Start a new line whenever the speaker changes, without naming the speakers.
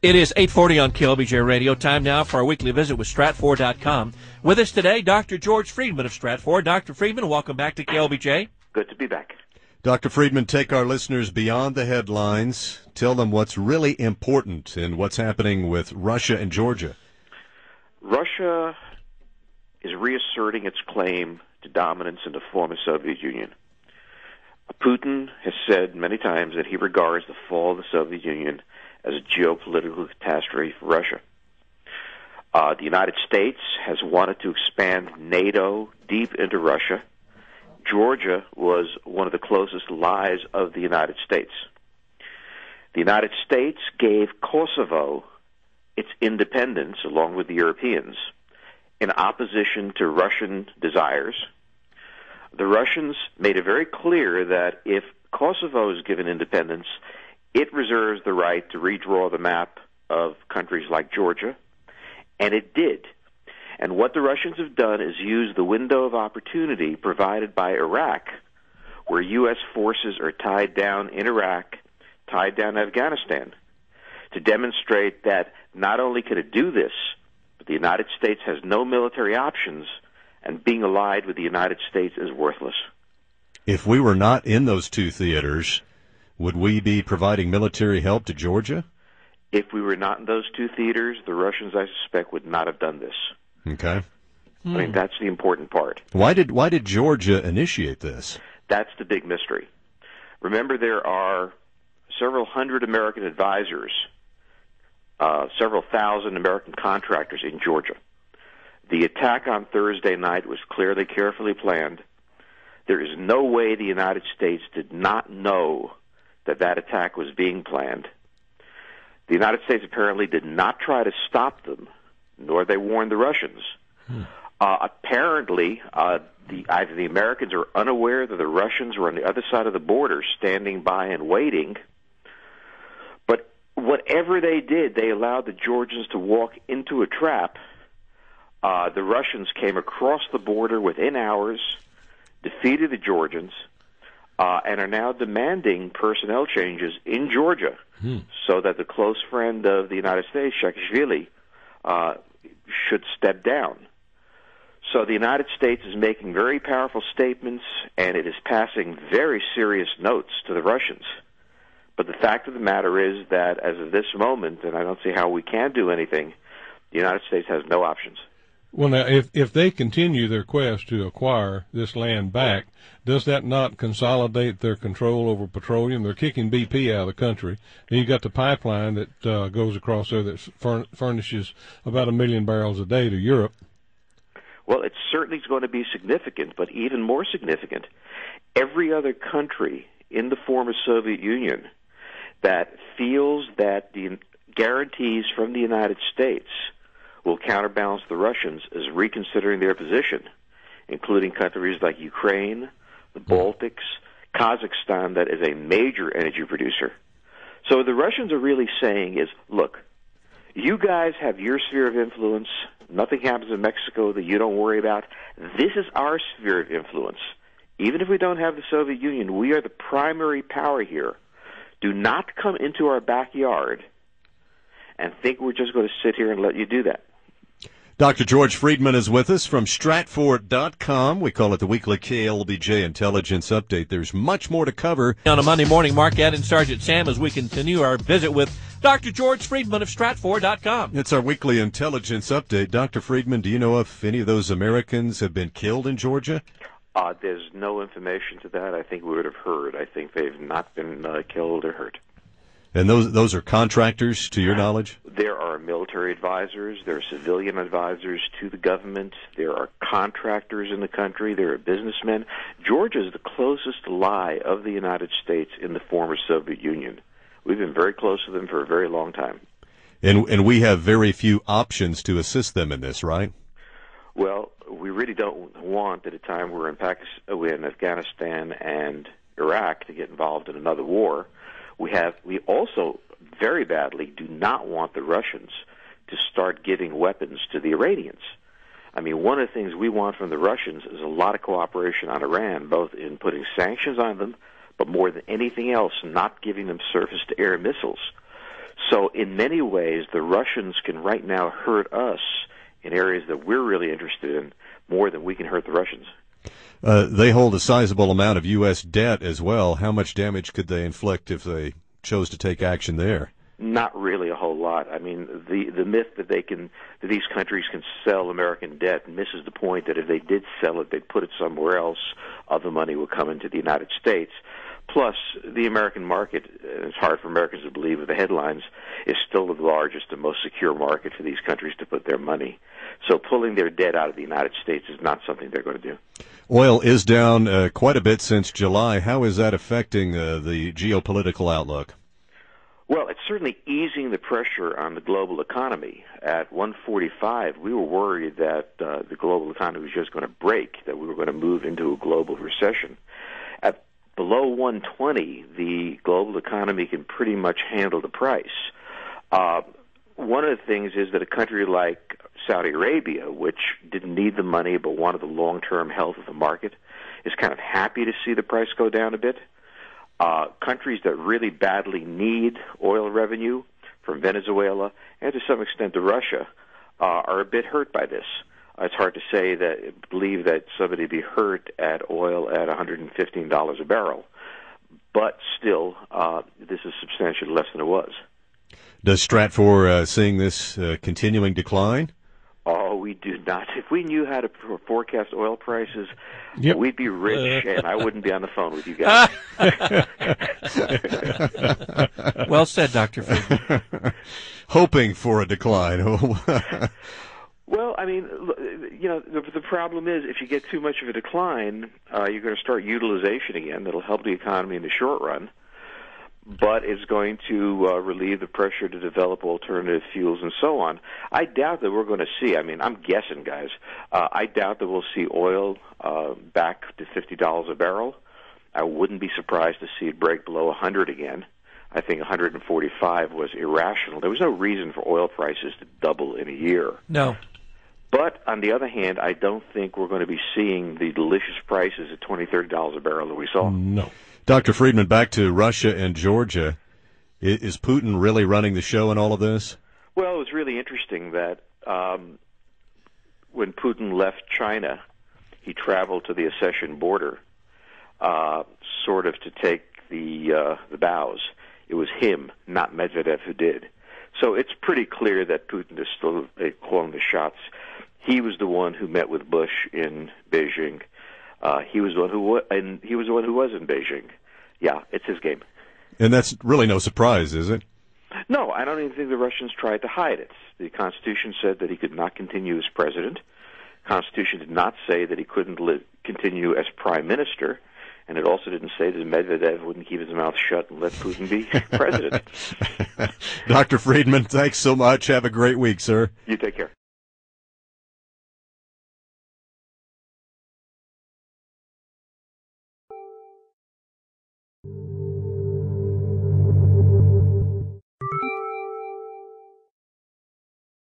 It is 8:40 on KLBJ Radio. Time now for our weekly visit with Stratfor.com. With us today, Dr. George Friedman of Stratfor. Dr. Friedman, welcome back to KLBJ.
Good to be back.
Dr. Friedman, take our listeners beyond the headlines. Tell them what's really important in what's happening with Russia and Georgia.
Russia is reasserting its claim to dominance in the former Soviet Union. Putin has said many times that he regards the fall of the Soviet Union as a geopolitical catastrophe for Russia. The United States has wanted to expand NATO deep into Russia. Georgia was one of the closest allies of the United States. The United States gave Kosovo its independence, along with the Europeans, in opposition to Russian desires. The Russians made it very clear that if Kosovo is given independence, it reserves the right to redraw the map of countries like Georgia, and it did. And what the Russians have done is use the window of opportunity provided by Iraq, where U.S. forces are tied down in Iraq, tied down in Afghanistan, to demonstrate that not only could it do this, but the United States has no military options, and being allied with the United States is worthless.
If we were not in those two theaters, would we be providing military help to Georgia?
If we were not in those two theaters, the Russians, I suspect, would not have done this.
Okay.
I mean, that's the important part.
Why did Georgia initiate this?
That's the big mystery. Remember, there are several hundred American advisors, several thousand American contractors in Georgia. The attack on Thursday night was clearly, carefully planned. There is no way the United States did not know that attack was being planned. The United States apparently did not try to stop them, nor they warned the Russians. Apparently, either the Americans are unaware that the Russians were on the other side of the border, standing by and waiting. But whatever they did, they allowed the Georgians to walk into a trap. The Russians came across the border within hours, defeated the Georgians, and are now demanding personnel changes in Georgia so that the close friend of the United States, Saakashvili, should step down. So the United States is making very powerful statements, and it is passing very serious notes to the Russians. But the fact of the matter is that as of this moment, and I don't see how we can do anything, the United States has no options.
Well, now, if they continue their quest to acquire this land back, does that not consolidate their control over petroleum? They're kicking BP out of the country. And you've got the pipeline that goes across there that furnishes about 1 million barrels a day to Europe.
Well, it certainly is going to be significant, but even more significant, every other country in the former Soviet Union that feels that the guarantees from the United States will counterbalance the Russians is reconsidering their position, including countries like Ukraine, the Baltics, Kazakhstan, that is a major energy producer. So what the Russians are really saying is, look, you guys have your sphere of influence. Nothing happens in Mexico that you don't worry about. This is our sphere of influence. Even if we don't have the Soviet Union, we are the primary power here. Do not come into our backyard and think we're just going to sit here and let you do that.
Dr. George Friedman is with us from Stratfor.com. We call it the weekly KLBJ Intelligence Update. There's much more to cover.
On a Monday morning, Mark and Sergeant Sam as we continue our visit with Dr. George Friedman of Stratfor.com.
It's our weekly intelligence update. Dr. Friedman, do you know if any of those Americans have been killed in Georgia?
There's no information to that. I think we would have heard. I think they've not been killed or hurt.
And those are contractors, to your knowledge?
There are military advisors. There are civilian advisors to the government. There are contractors in the country. There are businessmen. Georgia is the closest ally of the United States in the former Soviet Union. We've been very close to them for a very long time.
And we have very few options to assist them in this, right?
Well, we really don't want, at a time we're in Afghanistan and Iraq, to get involved in another war. We also very badly do not want the Russians to start giving weapons to the Iranians. I mean, one of the things we want from the Russians is a lot of cooperation on Iran, both in putting sanctions on them, but more than anything else, not giving them surface-to-air missiles. So in many ways, the Russians can right now hurt us in areas that we're really interested in more than we can hurt the Russians.
They hold a sizable amount of U.S. debt as well. How much damage could they inflict if they chose to take action there?
Not really a whole lot. I mean, the myth that these countries can sell American debt misses the point that if they did sell it, they'd put it somewhere else. Other money would come into the United States. Plus, the American market, it's hard for Americans to believe with the headlines, is still the largest and most secure market for these countries to put their money. So pulling their debt out of the United States is not something they're going to do.
Oil is down quite a bit since July. How is that affecting the geopolitical outlook?
Well, it's certainly easing the pressure on the global economy. At 145, we were worried that the global economy was just going to break, that we were going to move into a global recession. At below 120, the global economy can pretty much handle the price. One of the things is that a country like Saudi Arabia, which didn't need the money but wanted the long-term health of the market, is kind of happy to see the price go down a bit. Countries that really badly need oil revenue, from Venezuela and to some extent to Russia, are a bit hurt by this. It's hard to believe that somebody be hurt at oil at $115 a barrel, but still, this is substantially less than it was. Does
Stratfor seeing this continuing decline?
Oh, we do not. If we knew how to forecast oil prices,
yep,
we'd be rich, and I wouldn't be on the phone with you guys.
Well said, Dr. Friedman.
Hoping for a decline.
Well, I mean, the problem is if you get too much of a decline, you're going to start utilization again. That'll help the economy in the short run, but it's going to relieve the pressure to develop alternative fuels and so on. I doubt that we're going to see, I'm guessing, guys, I doubt that we'll see oil back to $50 a barrel. I wouldn't be surprised to see it break below 100 again. I think 145 was irrational. There was no reason for oil prices to double in a year.
No.
But on the other hand, I don't think we're going to be seeing the delicious prices at $20, $30 a barrel that we saw.
No.
Dr. Friedman, back to Russia and Georgia. Is Putin really running the show in all of this?
Well, it was really interesting that when Putin left China, he traveled to the Ossetian border, sort of to take the bows. It was him, not Medvedev, who did. So it's pretty clear that Putin is still calling the shots. He was the one who met with Bush in Beijing. He was the one who was in Beijing. Yeah, it's his game.
And that's really no surprise, is it?
No, I don't even think the Russians tried to hide it. The Constitution said that he could not continue as president. The Constitution did not say that he couldn't continue as prime minister. And it also didn't say that Medvedev wouldn't keep his mouth shut and let Putin be president.
Dr. Friedman, thanks so much. Have a great week, sir.
You take care.